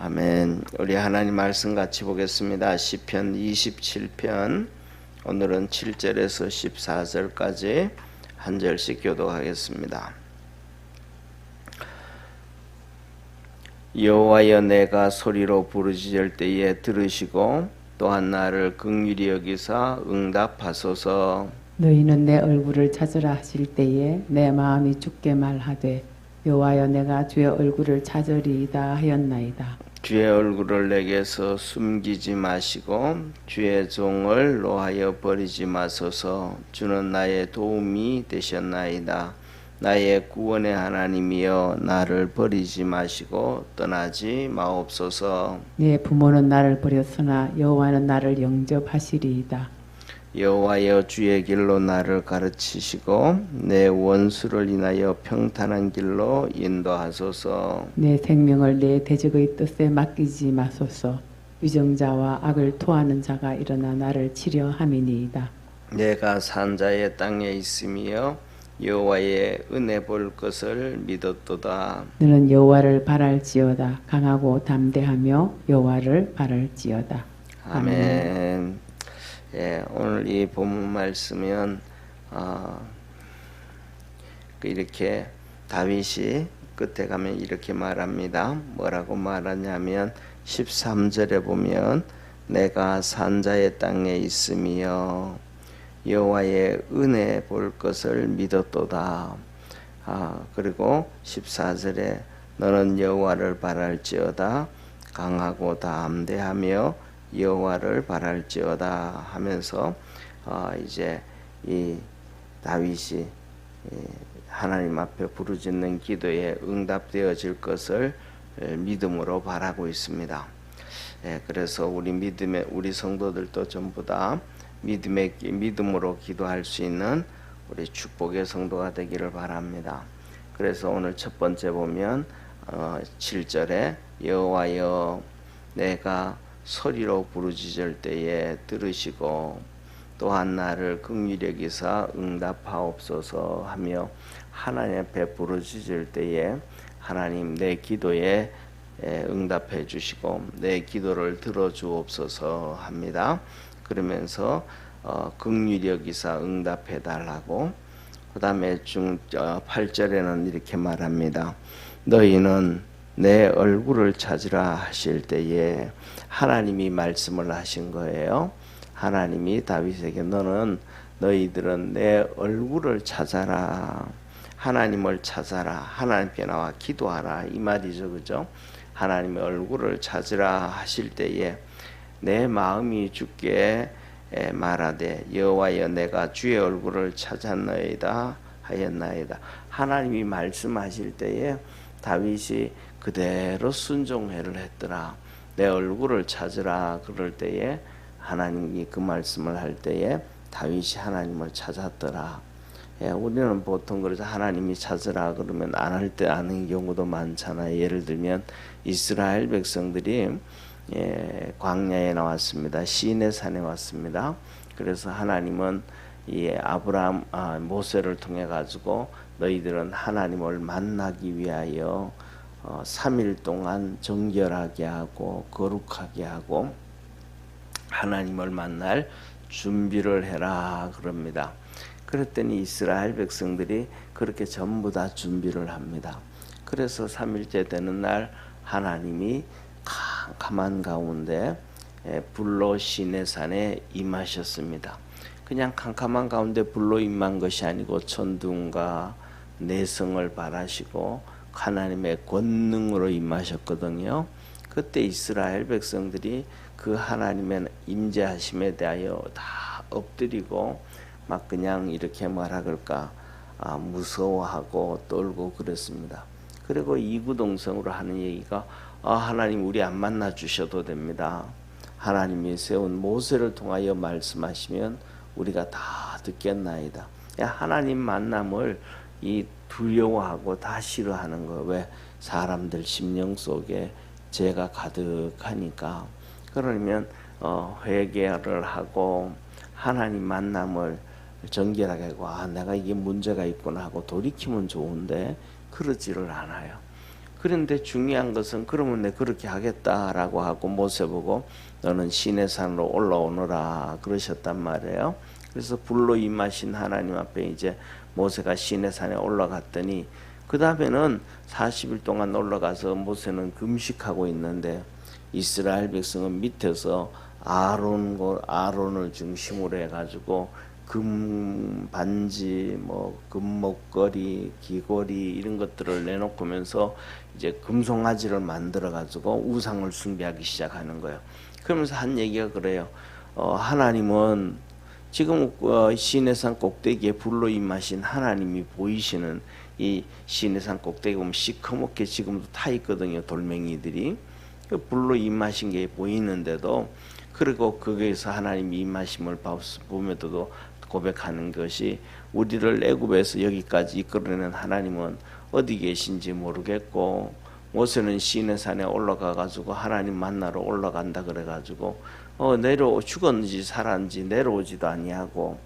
아멘. 우리 하나님 말씀 같이 보겠습니다. 시편 27편 오늘은 7절에서 14절까지 한 절씩 교독하겠습니다. 여호와여, 내가 소리로 부르짖을 때에 들으시고 또한 나를 긍휼히 여기사 응답하소서. 너희는 내 얼굴을 찾으라 하실 때에 내 마음이 죽게 말하되 여호와여, 내가 주의 얼굴을 찾으리이다 하였나이다. 주의 얼굴을 내게서 숨기지 마시고 주의 종을 노하여 버리지 마소서. 주는 나의 도움이 되셨나이다. 나의 구원의 하나님이여, 나를 버리지 마시고 떠나지 마옵소서. 내 부모는 나를 버렸으나 여호와는 나를 영접하시리이다. 여호와여, 주의 길로 나를 가르치시고 내 원수를 인하여 평탄한 길로 인도하소서. 내 생명을 내 대적의 뜻에 맡기지 마소서. 위정자와 악을 토하는 자가 일어나 나를 치려 함이니이다. 내가 산자의 땅에 있으며 여호와의 은혜 볼 것을 믿었도다. 너는 여호와를 바랄지어다. 강하고 담대하며 여호와를 바랄지어다. 아멘. 예, 오늘 이 본문 말씀은 이렇게 다윗이 끝에 가면 이렇게 말합니다. 뭐라고 말하냐면 13절에 보면 내가 산자의 땅에 있으며 여호와의 은혜 볼 것을 믿었도다. 그리고 14절에 너는 여호와를 바랄지어다. 강하고 담대하며 여호와를 바랄지어다 하면서 이제 이 다윗이 하나님 앞에 부르짖는 기도에 응답되어질 것을 믿음으로 바라고 있습니다. 그래서 우리 성도들도 전부 다 믿음으로 기도할 수 있는 우리 축복의 성도가 되기를 바랍니다. 그래서 오늘 첫 번째 보면 7절에 여호와여, 내가 소리로 부르짖을 때에 들으시고 또한 나를 긍휼히 여기사 응답하옵소서 하며 하나님 앞에 부르짖을 때에 하나님 내 기도에 응답해 주시고 내 기도를 들어주옵소서 합니다. 그러면서 긍휼히 여기사 응답해 달라고, 그 다음에 8절에는 이렇게 말합니다. 너희는 내 얼굴을 찾으라 하실 때에 하나님이 말씀을 하신 거예요. 하나님이 다윗에게 너희들은 내 얼굴을 찾아라, 하나님을 찾아라, 하나님께 나와 기도하라 이 말이죠. 그죠? 하나님의 얼굴을 찾으라 하실 때에 내 마음이 죽게 말하되 여호와여, 내가 주의 얼굴을 찾았나이다 하였나이다. 하나님이 말씀하실 때에 다윗이 그대로 순종회를 했더라. 내 얼굴을 찾으라 그럴 때에 하나님이 그 말씀을 할 때에 다윗이 하나님을 찾았더라. 우리는 보통 그래서 하나님이 찾으라 그러면 안 할 때 아는 경우도 많잖아요. 예를 들면 이스라엘 백성들이 광야에 나왔습니다. 시내 산에 왔습니다. 그래서 하나님은 이 모세를 통해 가지고 너희들은 하나님을 만나기 위하여 3일 동안 정결하게 하고 거룩하게 하고 하나님을 만날 준비를 해라 그럽니다. 그랬더니 이스라엘 백성들이 그렇게 전부 다 준비를 합니다. 그래서 3일째 되는 날 하나님이 캄캄한 가운데 불로 시내산에 임하셨습니다. 그냥 캄캄한 가운데 불로 임한 것이 아니고 천둥과 내성을 발하시고 하나님의 권능으로 임하셨거든요. 그때 이스라엘 백성들이 그 하나님의 임재하심에 대하여 다 엎드리고 막 그냥 이렇게 말할까 무서워하고 떨고 그랬습니다. 그리고 이구동성으로 하는 얘기가 하나님 우리 안 만나 주셔도 됩니다. 하나님이 세운 모세를 통하여 말씀하시면 우리가 다 듣겠나이다. 하나님 만남을 두려워하고 다 싫어하는 거. 왜? 사람들 심령 속에 죄가 가득하니까. 그러면 회개를 하고 하나님 만남을 정결하게 하고 내가 이게 문제가 있구나 하고 돌이키면 좋은데 그러지를 않아요. 그런데 중요한 것은 그러면 내 그렇게 하겠다라고 하고 모세 보고 너는 시내산으로 올라오너라 그러셨단 말이에요. 그래서 불로 임하신 하나님 앞에 이제 모세가 시내산에 올라갔더니 그 다음에는 40일 동안 올라가서 모세는 금식하고 있는데 이스라엘 백성은 밑에서 아론을 중심으로 해가지고 금 반지, 뭐 금목걸이, 귀걸이 이런 것들을 내놓고면서 이제 금송아지를 만들어가지고 우상을 숭배하기 시작하는 거예요. 그러면서 한 얘기가 그래요. 하나님은 지금 시내산 꼭대기에 불로 임하신 하나님이 보이시는 이 시내산 꼭대기 보면 시커멓게 지금도 타 있거든요. 돌멩이들이. 그 불로 임하신 게 보이는데도 그리고 거기에서 하나님이 임하심을 보면서도 고백하는 것이 우리를 애굽에서 여기까지 이끌어내는 하나님은 어디 계신지 모르겠고 모세는 시내산에 올라가 가지고 하나님 만나러 올라간다 그래 가지고 죽었는지 살았는지 내려오지도 아니하고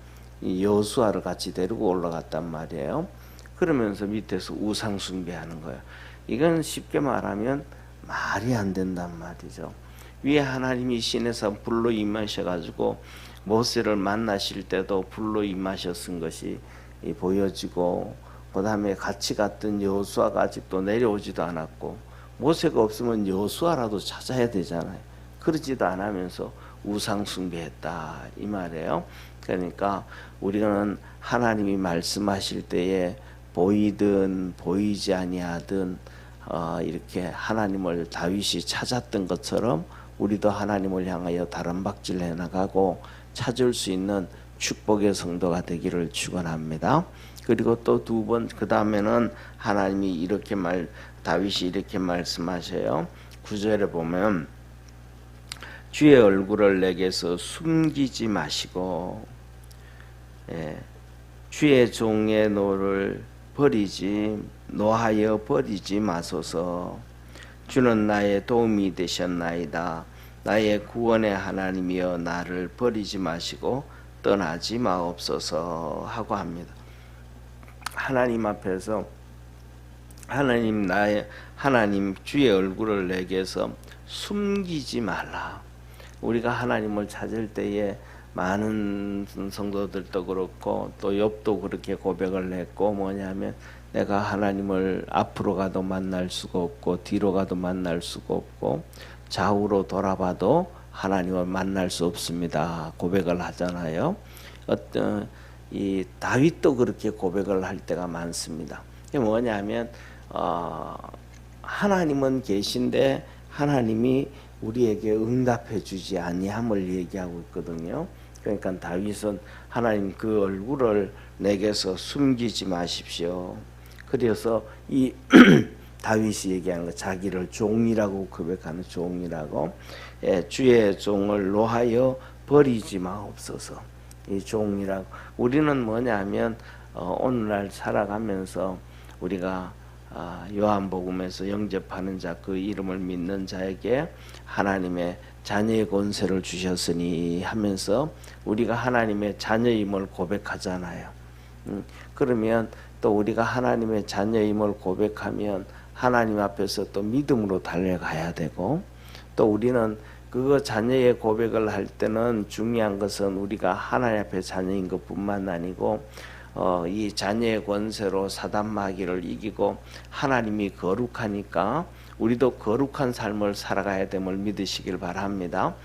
여호수아를 같이 데리고 올라갔단 말이에요. 그러면서 밑에서 우상 숭배하는 거예요. 이건 쉽게 말하면 말이 안 된단 말이죠. 위에 하나님이 시내산 불로 임하셔가지고 모세를 만나실 때도 불로 임하셨은 것이 보여지고 그 다음에 같이 갔던 여호수아가 아직도 내려오지도 않았고 모세가 없으면 여호수아라도 찾아야 되잖아요. 그러지도 않으면서 우상 숭배했다 이 말이에요. 그러니까 우리는 하나님이 말씀하실 때에 보이든 보이지 아니하든 이렇게 하나님을 다윗이 찾았던 것처럼 우리도 하나님을 향하여 다름박질 해나가고 찾을 수 있는 축복의 성도가 되기를 축원합니다. 그리고 또 두 번 그 다음에는 하나님이 다윗이 이렇게 말씀하셔요. 9절에 보면 주의 얼굴을 내게서 숨기지 마시고 주의 종의 노를 노하여 버리지 마소서. 주는 나의 도움이 되셨나이다. 나의 구원의 하나님이여 나를 버리지 마시고 떠나지 마옵소서 하고 합니다. 하나님 앞에서 하나님 주의 얼굴을 내게서 숨기지 말라. 우리가 하나님을 찾을 때에 많은 성도들도 그렇고 또 욥도 그렇게 고백을 했고 뭐냐면 내가 하나님을 앞으로 가도 만날 수가 없고 뒤로 가도 만날 수가 없고 좌우로 돌아봐도 하나님을 만날 수 없습니다. 고백을 하잖아요. 이 다윗도 그렇게 고백을 할 때가 많습니다. 이게 뭐냐면 하나님은 계신데 하나님이 우리에게 응답해 주지 아니함을 얘기하고 있거든요. 그러니까 다윗은 하나님 그 얼굴을 내게서 숨기지 마십시오. 그래서 이 다윗이 얘기하는 거 자기를 종이라고 고백하는 종이라고 주의 종을 노하여 버리지 마옵소서. 이 종이라고 우리는 뭐냐면 오늘날 살아가면서 우리가 요한복음에서 영접하는 자 그 이름을 믿는 자에게 하나님의 자녀의 권세를 주셨으니 하면서 우리가 하나님의 자녀임을 고백하잖아요. 그러면 또 우리가 하나님의 자녀임을 고백하면 하나님 앞에서 또 믿음으로 달려가야 되고 또 우리는 그거 자녀의 고백을 할 때는 중요한 것은 우리가 하나님 앞에 자녀인 것뿐만 아니고 이 자녀의 권세로 사단 마귀를 이기고 하나님이 거룩하니까 우리도 거룩한 삶을 살아가야 됨을 믿으시길 바랍니다.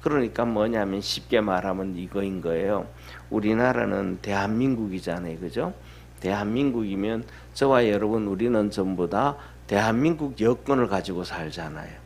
그러니까 뭐냐면 쉽게 말하면 이거인 거예요. 우리나라는 대한민국이잖아요. 그죠? 대한민국이면 저와 여러분 우리는 전부 다 대한민국 여권을 가지고 살잖아요.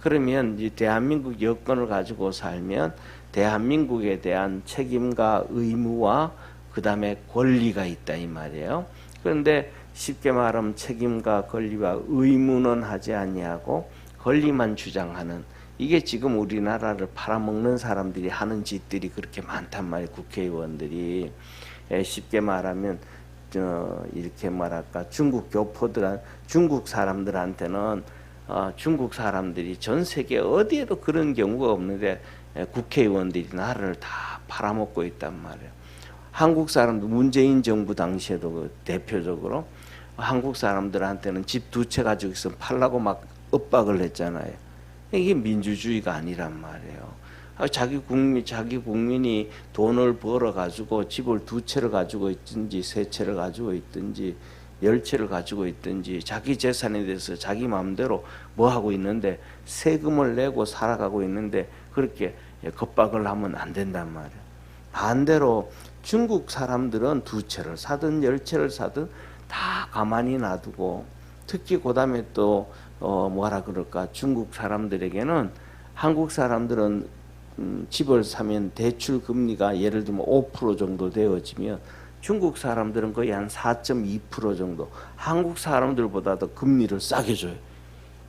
그러면 이 대한민국 여권을 가지고 살면 대한민국에 대한 책임과 의무와 그 다음에 권리가 있다 이 말이에요. 그런데 쉽게 말하면 책임과 권리와 의무는 하지 아니하고 권리만 주장하는 이게 지금 우리나라를 팔아먹는 사람들이 하는 짓들이 그렇게 많단 말이에요. 국회의원들이 쉽게 말하면 이렇게 말할까 중국 사람들한테는 중국 사람들이 전 세계 어디에도 그런 경우가 없는데 국회의원들이 나라를 다 팔아먹고 있단 말이에요. 한국 사람도 문재인 정부 당시에도 대표적으로 한국 사람들한테는 집 2채 가지고 있으면 팔라고 막 엇박을 했잖아요. 이게 민주주의가 아니란 말이에요. 자기 국민이 돈을 벌어 가지고 집을 2채를 가지고 있든지 3채를 가지고 있든지 10채를 가지고 있든지 자기 재산에 대해서 자기 마음대로 뭐 하고 있는데 세금을 내고 살아가고 있는데 그렇게 겁박을 하면 안 된단 말이에요. 반대로 중국 사람들은 2채를 사든 10채를 사든 다 가만히 놔두고, 특히 그다음에 또 뭐라 그럴까, 중국 사람들에게는 한국 사람들은 집을 사면 대출 금리가 예를 들면 5% 정도 되어지면 중국 사람들은 거의 한 4.2% 정도 한국 사람들보다도 금리를 싸게 줘요.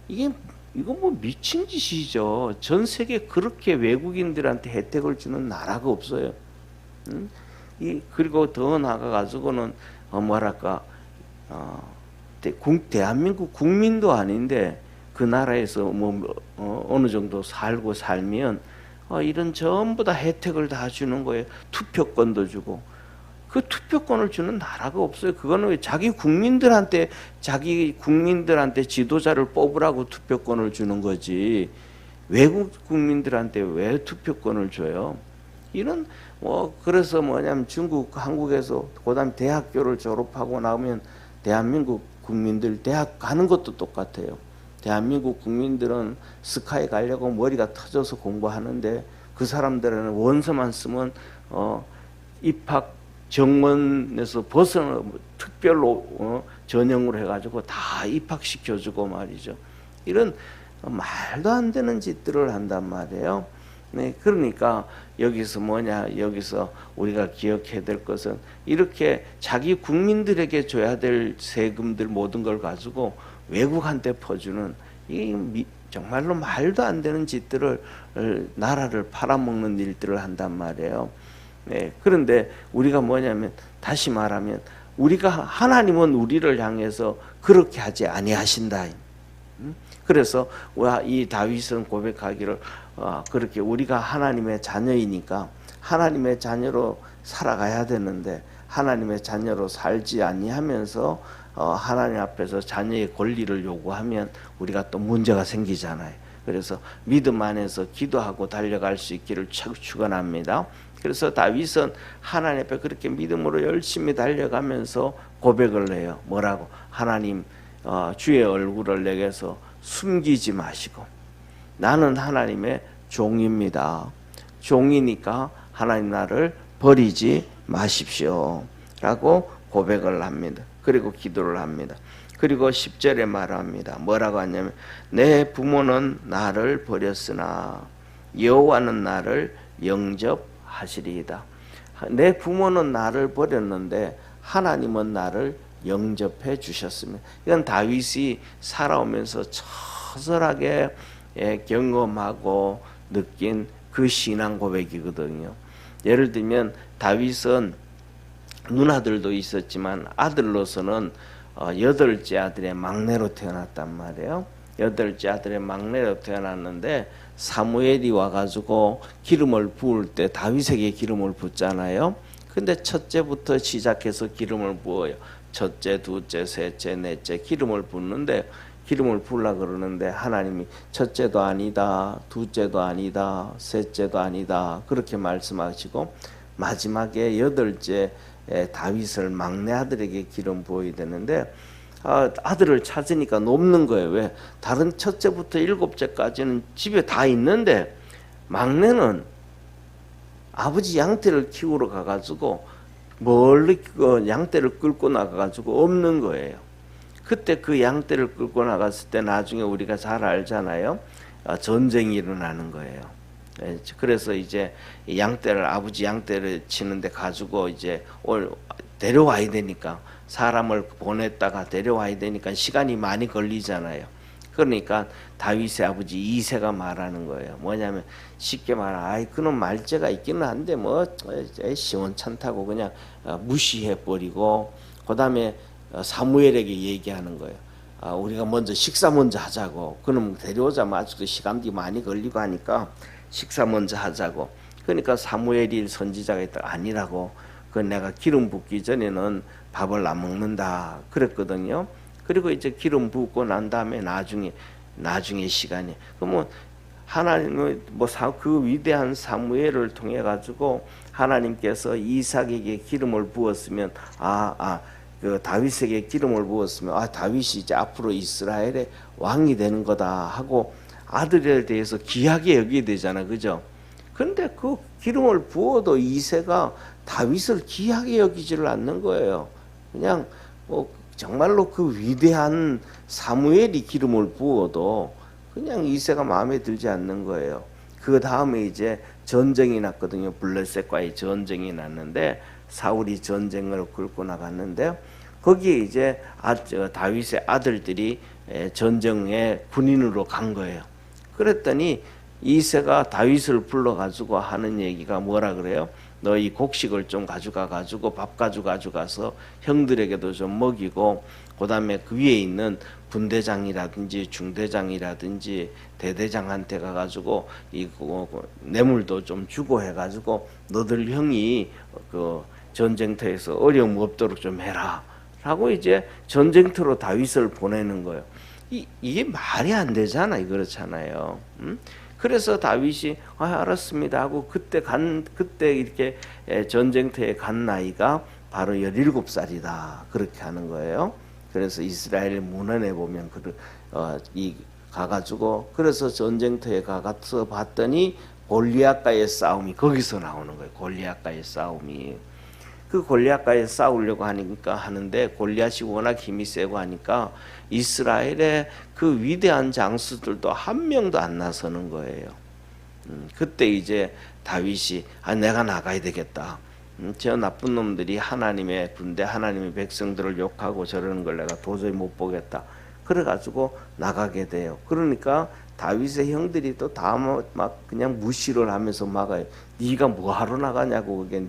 이거 뭐 미친 짓이죠. 전 세계 그렇게 외국인들한테 혜택을 주는 나라가 없어요. 그리고 더 나아가 가지고는 뭐랄까, 대한민국 국민도 아닌데 그 나라에서 어느 정도 살면 이런 전부 다 혜택을 다 주는 거예요. 투표권도 주고. 그 투표권을 주는 나라가 없어요. 그거는 왜 자기 국민들한테 지도자를 뽑으라고 투표권을 주는 거지, 외국 국민들한테 왜 투표권을 줘요? 이런 그래서 뭐냐면 한국에서 그다음 대학교를 졸업하고 나오면 대한민국 국민들 대학 가는 것도 똑같아요. 대한민국 국민들은 스카이 가려고 머리가 터져서 공부하는데 그 사람들은 원서만 쓰면 입학 정원에서 벗어나 특별로 전형으로 해가지고 다 입학시켜주고 말이죠. 이런 말도 안 되는 짓들을 한단 말이에요. 네, 그러니까 여기서 우리가 기억해야 될 것은 이렇게 자기 국민들에게 줘야 될 세금들 모든 걸 가지고 외국한테 퍼주는 이 정말로 말도 안 되는 짓들을, 나라를 팔아먹는 일들을 한단 말이에요. 네, 그런데 우리가 뭐냐면, 다시 말하면 하나님은 우리를 향해서 그렇게 하지 아니하신다. 그래서 이 다윗은 고백하기를 그렇게 우리가 하나님의 자녀이니까 하나님의 자녀로 살아가야 되는데 하나님의 자녀로 살지 아니하면서 하나님 앞에서 자녀의 권리를 요구하면 우리가 또 문제가 생기잖아요. 그래서 믿음 안에서 기도하고 달려갈 수 있기를 축원합니다. 그래서 다윗은 하나님 앞에 그렇게 믿음으로 열심히 달려가면서 고백을 해요. 뭐라고? 하나님, 주의 얼굴을 내게서 숨기지 마시고 나는 하나님의 종입니다. 종이니까 하나님 나를 버리지 마십시오 라고 고백을 합니다. 그리고 기도를 합니다. 그리고 10절에 말합니다. 뭐라고 하냐면, 내 부모는 나를 버렸으나 여호와는 나를 영접하시리이다. 내 부모는 나를 버렸는데 하나님은 나를 영접해 주셨습니다. 이건 다윗이 살아오면서 처절하게 경험하고 느낀 그 신앙 고백이거든요. 예를 들면 다윗은 누나들도 있었지만 아들로서는 8째 아들의 막내로 태어났단 말이에요. 8째 아들의 막내로 태어났는데 사무엘이 와가지고 기름을 부을 때 다윗에게 기름을 붓잖아요. 근데 첫째부터 시작해서 기름을 부어요. 첫째, 둘째, 셋째, 넷째 기름을 붓는데, 기름을 부으려고 그러는데 하나님이 첫째도 아니다, 둘째도 아니다, 셋째도 아니다 그렇게 말씀하시고 마지막에 8째 다윗을 막내 아들에게 기름 부어야 되는데 아들을 찾으니까 없는 거예요. 왜? 다른 첫째부터 7째까지는 집에 다 있는데 막내는 아버지 양떼를 키우러 가가지고 멀리 양떼를 끌고 나가가지고 없는 거예요. 그때 그 양떼를 끌고 나갔을 때 나중에 우리가 잘 알잖아요. 전쟁이 일어나는 거예요. 그래서 이제 아버지 양떼를 치는데 가지고 이제 데려와야 되니까, 사람을 보냈다가 데려와야 되니까 시간이 많이 걸리잖아요. 그러니까 다윗의 아버지 이새가 말하는 거예요. 뭐냐면 쉽게 말하면 그놈 말죄가 있기는 한데 시원찮다고 그냥 무시해 버리고, 그 다음에 사무엘에게 얘기하는 거예요. 우리가 먼저 식사 먼저 하자고. 그놈 데려오자마자 시간이 많이 걸리고 하니까 식사 먼저 하자고. 그러니까 사무엘이 선지자가 있다 아니라고. 그 내가 기름 붓기 전에는 밥을 안 먹는다 그랬거든요. 그리고 이제 기름 붓고 난 다음에 나중에 시간이 그러면 하나님은 그 위대한 사무엘을 통해 가지고 하나님께서 이삭에게 기름을 부었으면 그 다윗에게 기름을 부었으면 다윗이 이제 앞으로 이스라엘의 왕이 되는 거다 하고 아들에 대해서 귀하게 여기게 되잖아, 그죠? 근데 그 기름을 부어도 이새가 다윗을 귀하게 여기지를 않는 거예요. 그냥 정말로 그 위대한 사무엘이 기름을 부어도 그냥 이새가 마음에 들지 않는 거예요. 그 다음에 이제 전쟁이 났거든요. 블레셋과의 전쟁이 났는데 사울이 전쟁을 끌고 나갔는데 거기에 이제 다윗의 아들들이 전쟁에 군인으로 간 거예요. 그랬더니 이새가 다윗을 불러가지고 하는 얘기가 뭐라 그래요? 너희 곡식을 좀 가지고 밥 가져가서 형들에게도 좀 먹이고 그 다음에 그 위에 있는 분대장이라든지 중대장이라든지 대대장한테 가가지고 이 뇌물도 좀 주고 해가지고 너들 형이 그 전쟁터에서 어려움 없도록 좀 해라 라고 이제 전쟁터로 다윗을 보내는 거예요. 이게 말이 안 되잖아요. 그렇잖아요. 그래서 다윗이 알았습니다 하고 그때 이렇게 전쟁터에 간 나이가 바로 17살이다 그렇게 하는 거예요. 그래서 이스라엘 문헌에 보면 가가지고 그래서 전쟁터에 가서 봤더니 골리앗과의 싸움이 거기서 나오는 거예요. 골리앗과의 싸움이. 그 골리앗과의 싸우려고 하는데 골리앗이 워낙 힘이 세고 하니까 이스라엘의 그 위대한 장수들도 한 명도 안 나서는 거예요. 그때 이제 다윗이 내가 나가야 되겠다. 저 나쁜 놈들이 하나님의 군대, 하나님의 백성들을 욕하고 저러는 걸 내가 도저히 못 보겠다. 그래가지고 나가게 돼요. 그러니까 다윗의 형들이 또 다 막 그냥 무시를 하면서 막아요. 네가 뭐 하러 나가냐고 그게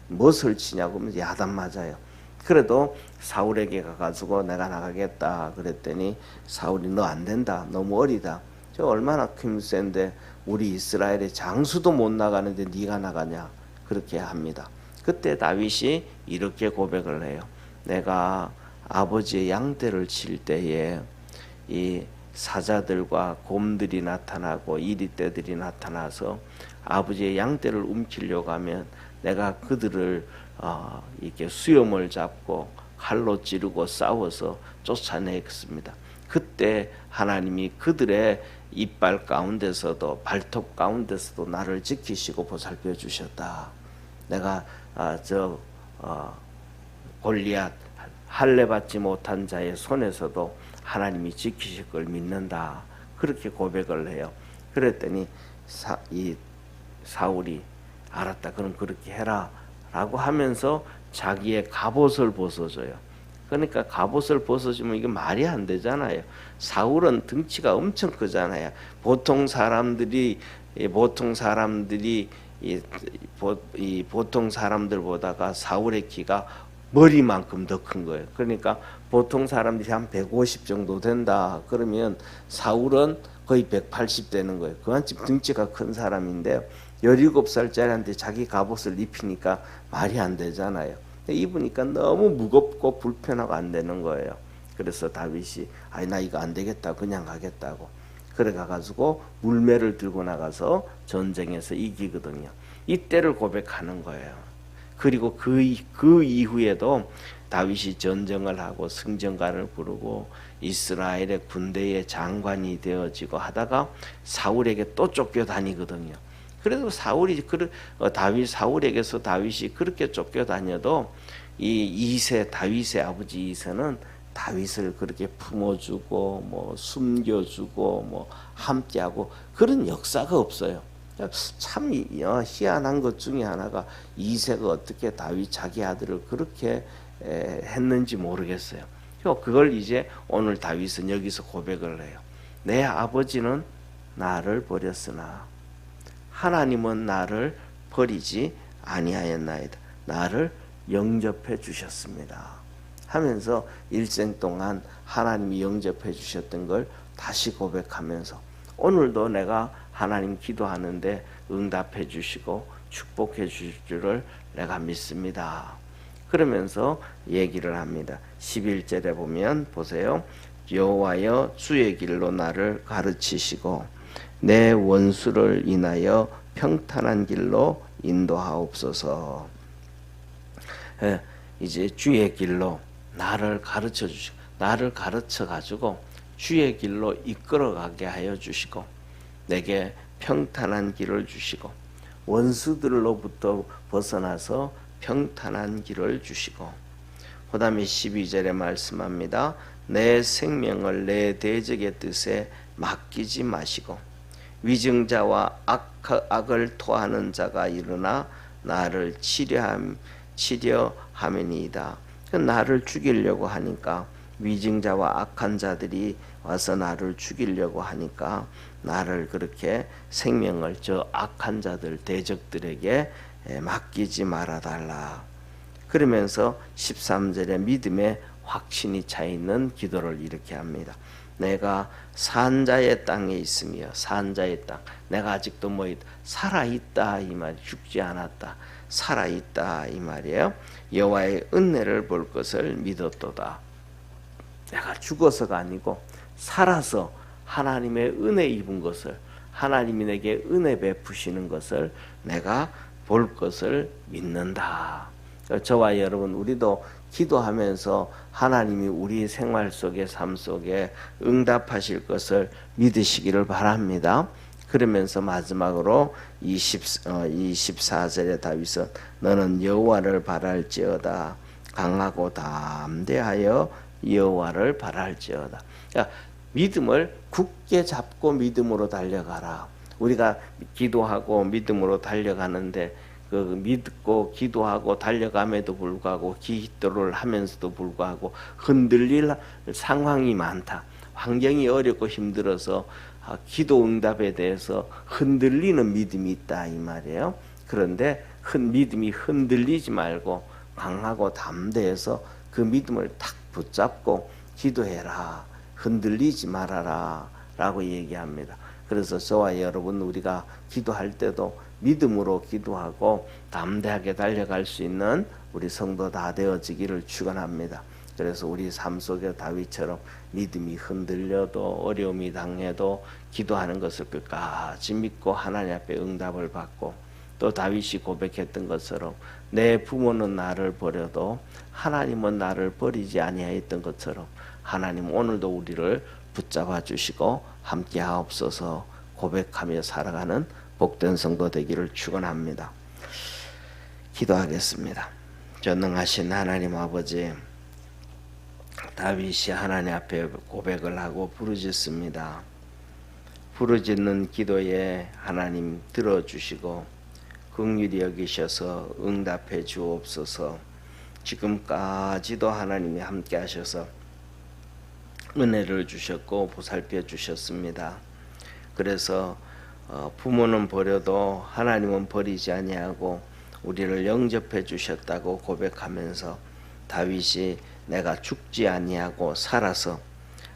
뭐 설치냐고 하면서 야단 맞아요. 그래도 사울에게 가가지고 내가 나가겠다 그랬더니 사울이 너 안 된다. 너무 어리다. 저 얼마나 힘 센데 우리 이스라엘의 장수도 못 나가는데 네가 나가냐 그렇게 합니다. 그때 다윗이 이렇게 고백을 해요. 내가 아버지의 양떼를 칠 때에 이 사자들과 곰들이 나타나고 이리떼들이 나타나서 아버지의 양떼를 움키려고 하면 내가 그들을 이렇게 수염을 잡고 칼로 찌르고 싸워서 쫓아내겠습니다. 그때 하나님이 그들의 이빨 가운데서도 발톱 가운데서도 나를 지키시고 보살펴 주셨다. 내가 골리앗 할례 받지 못한 자의 손에서도 하나님이 지키실 걸 믿는다. 그렇게 고백을 해요. 그랬더니 이 사울이 알았다. 그럼 그렇게 해라. 라고 하면서 자기의 갑옷을 벗어줘요. 그러니까 갑옷을 벗어주면 이게 말이 안 되잖아요. 사울은 등치가 엄청 크잖아요. 보통 사람들이 보통 사람들보다가 사울의 키가 머리만큼 더 큰 거예요. 그러니까 보통 사람들이 한 150 정도 된다. 그러면 사울은 거의 180 되는 거예요. 그만큼 등치가 큰 사람인데 17살짜리한테 자기 갑옷을 입히니까 말이 안 되잖아요. 입으니까 너무 무겁고 불편하고 안 되는 거예요. 그래서 다윗이 나 이거 안 되겠다 그냥 가겠다고 그래 가가지고 물매를 들고 나가서 전쟁에서 이기거든요. 이때를 고백하는 거예요. 그리고 그 이후에도 다윗이 전쟁을 하고 승전가를 부르고 이스라엘의 군대의 장관이 되어지고 하다가 사울에게 또 쫓겨다니거든요. 그래도 다윗 사울에게서 다윗이 그렇게 쫓겨다녀도 다윗의 아버지 이새는 다윗을 그렇게 품어주고 뭐 숨겨주고 뭐 함께하고 그런 역사가 없어요. 참 희한한 것 중에 하나가 이새가 어떻게 다윗 자기 아들을 그렇게 했는지 모르겠어요. 그걸 이제 오늘 다윗은 여기서 고백을 해요. 내 아버지는 나를 버렸으나 하나님은 나를 버리지 아니하였나이다. 나를 영접해 주셨습니다. 하면서 일생 동안 하나님이 영접해 주셨던 걸 다시 고백하면서 오늘도 내가 하나님 기도하는데 응답해 주시고 축복해 주실 줄을 내가 믿습니다. 그러면서 얘기를 합니다. 11절에 보면 보세요. 여호와여 주의 길로 나를 가르치시고 내 원수를 인하여 평탄한 길로 인도하옵소서. 이제 주의 길로 나를 가르쳐 주시고 나를 가르쳐 가지고 주의 길로 이끌어 가게 하여 주시고 내게 평탄한 길을 주시고 원수들로부터 벗어나서 평탄한 길을 주시고 그 다음에 12절에 말씀합니다. 내 생명을 내 대적의 뜻에 맡기지 마시고 위증자와 악을 토하는 자가 일어나 나를 치려함이니이다. 나를 죽이려고 하니까 위증자와 악한 자들이 와서 나를 죽이려고 하니까 나를 그렇게 생명을 저 악한 자들 대적들에게 맡기지 말아달라. 그러면서 13절에 믿음의 확신이 차 있는 기도를 이렇게 합니다. 내가 산자의 땅에 있으며 산자의 땅 내가 아직도 살아있다 이 말 죽지 않았다 살아있다 이 말이에요. 여호와의 은혜를 볼 것을 믿었도다. 내가 죽어서가 아니고 살아서 하나님의 은혜 입은 것을 하나님이 내게 은혜 베푸시는 것을 내가 볼 것을 믿는다. 저와 여러분 우리도 기도하면서 하나님이 우리 생활 속에 삶 속에 응답하실 것을 믿으시기를 바랍니다. 그러면서 마지막으로 24절에 다윗은 너는 여호와를 바랄지어다 강하고 담대하여 여호와를 바랄지어다. 그러니까 믿음을 굳게 잡고 믿음으로 달려가라. 우리가 기도하고 믿음으로 달려가는데 그 믿고 기도하고 달려감에도 불구하고 기도를 하면서도 불구하고 흔들릴 상황이 많다. 환경이 어렵고 힘들어서 기도 응답에 대해서 흔들리는 믿음이 있다 이 말이에요. 그런데 믿음이 흔들리지 말고 강하고 담대해서 그 믿음을 탁 붙잡고 기도해라. 흔들리지 말아라 라고 얘기합니다. 그래서 저와 여러분 우리가 기도할 때도 믿음으로 기도하고 담대하게 달려갈 수 있는 우리 성도 다 되어지기를 축원합니다. 그래서 우리 삶 속에 다윗처럼 믿음이 흔들려도 어려움이 당해도 기도하는 것을 끝까지 믿고 하나님 앞에 응답을 받고 또 다윗이 고백했던 것처럼 내 부모는 나를 버려도 하나님은 나를 버리지 아니하였던 것처럼 하나님 오늘도 우리를 붙잡아 주시고 함께 하옵소서 고백하며 살아가는 복된 성도 되기를 축원합니다. 기도하겠습니다. 전능하신 하나님 아버지, 다윗이 하나님 앞에 고백을 하고 부르짖습니다. 부르짖는 기도에 하나님 들어주시고 긍휼히 여기셔서 응답해 주옵소서. 지금까지도 하나님이 함께 하셔서 은혜를 주셨고 보살펴 주셨습니다. 그래서 부모는 버려도 하나님은 버리지 아니하고 우리를 영접해 주셨다고 고백하면서 다윗이 내가 죽지 아니하고 살아서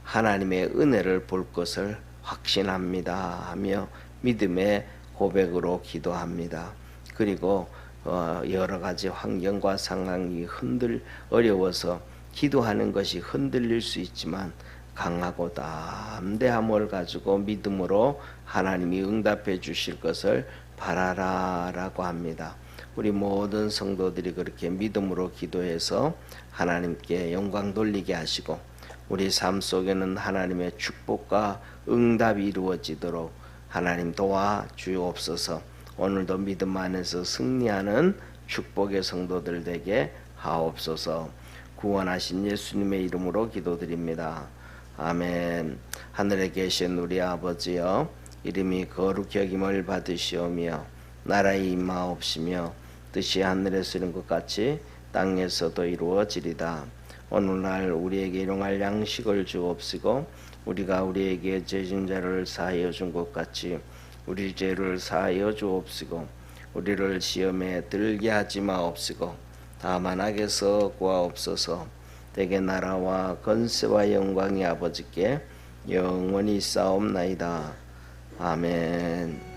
하나님의 은혜를 볼 것을 확신합니다 하며 믿음의 고백으로 기도합니다. 그리고 여러 가지 환경과 상황이 어려워서 기도하는 것이 흔들릴 수 있지만 강하고 담대함을 가지고 믿음으로 하나님이 응답해 주실 것을 바라라라고 합니다. 우리 모든 성도들이 그렇게 믿음으로 기도해서 하나님께 영광 돌리게 하시고 우리 삶 속에는 하나님의 축복과 응답이 이루어지도록 하나님 도와 주옵소서. 오늘도 믿음 안에서 승리하는 축복의 성도들 되게 하옵소서. 구원하신 예수님의 이름으로 기도드립니다. 아멘. 하늘에 계신 우리 아버지여, 이름이 거룩히 여김을 받으시오며 나라의 임하옵시며 뜻이 하늘에서 이룬 것 같이 땅에서도 이루어지리다. 오늘날 우리에게 일용할 양식을 주옵시고 우리가 우리에게 죄진 자를 사하여 준 것 같이 우리 죄를 사하여 주옵시고 우리를 시험에 들게 하지 마옵시고 다만 악에서 구하옵소서. 대개 나라와 권세와 영광이 아버지께 영원히 싸움나이다. 아멘.